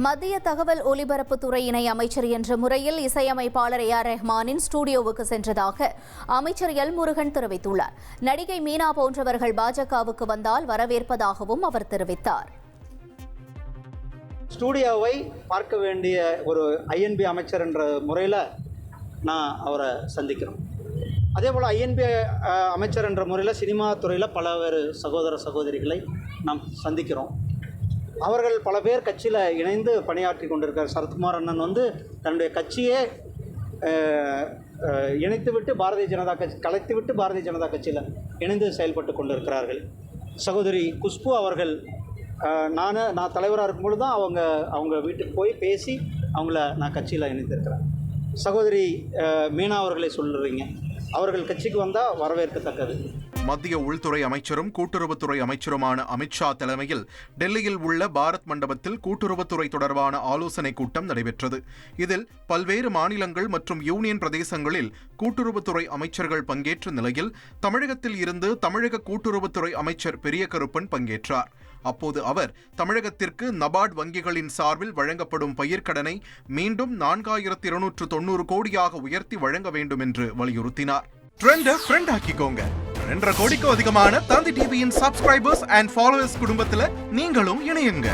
மத்திய தகவல் ஒலிபரப்புத்துறை இணை அமைச்சர் என்ற முறையில் இசையமைப்பாளர் ஏ ஆர் ரஹ்மானின் ஸ்டுடியோவுக்கு சென்றதாக அமைச்சர் எல் முருகன் தெரிவித்துள்ளார். நடிகை மீனா போன்றவர்கள் பாஜகவுக்கு வந்தால் வரவேற்பதாகவும் அவர் தெரிவித்தார். ஸ்டுடியோவை பார்க்க வேண்டிய ஒரு ஐஎன்பி அமைச்சர் என்ற முறையில் நான் அவரை சந்திக்கிறோம். அதே போல் ஐஎன்பி அமைச்சர் என்ற முறையில் சினிமா துறையில் பல்வேறு சகோதர சகோதரிகளை நாம் சந்திக்கிறோம். அவர்கள் பல பேர் கட்சியில் இணைந்து பணியாற்றி கொண்டிருக்கார். சரத்குமார் அண்ணன் தன்னுடைய கட்சியே இணைத்துவிட்டு பாரதிய ஜனதா கட்சி கலைத்துவிட்டு பாரதிய ஜனதா கட்சியில் இணைந்து செயல்பட்டு கொண்டிருக்கிறார்கள். சகோதரி குஷ்பு அவர்கள் நான் தலைவராக இருக்கும்பொழுது தான் அவங்க வீட்டுக்கு போய் பேசி நான் கட்சியில் இணைந்திருக்கிறேன். சகோதரி மீனா அவர்களை சொல்லுறீங்க, அவர்கள் கட்சிக்கு வந்தால் வரவேற்கத்தக்கது. மத்திய உள்துறை அமைச்சரும் கூட்டுறவுத்துறை அமைச்சருமான அமித்ஷா தலைமையில் டெல்லியில் உள்ள பாரத் மண்டபத்தில் கூட்டுறவுத்துறை தொடர்பான ஆலோசனைக் கூட்டம் நடைபெற்றது. இதில் பல்வேறு மாநிலங்கள் மற்றும் யூனியன் பிரதேசங்களில் கூட்டுறவுத்துறை அமைச்சர்கள் பங்கேற்ற நிலையில் தமிழகத்தில் இருந்து தமிழக கூட்டுறவுத்துறை அமைச்சர் பெரிய கருப்பன் பங்கேற்றார். அப்போது அவர் தமிழகத்திற்கு நபார்டு வங்கிகளின் சார்பில் வழங்கப்படும் பயிர்க்கடனை மீண்டும் 4290 கோடியாக உயர்த்தி வழங்க வேண்டும் என்று வலியுறுத்தினார். ட்ரெண்டை ஃப்ரெண்ட் ஆக்கிக்கோங்க. 2.5 கோடிக்கும் அதிகமான தந்தி டிவியின் சப்ஸ்கிரைபர்ஸ் அண்ட் ஃபாலோவர்ஸ் குடும்பத்தில் நீங்களும் இணையுங்க.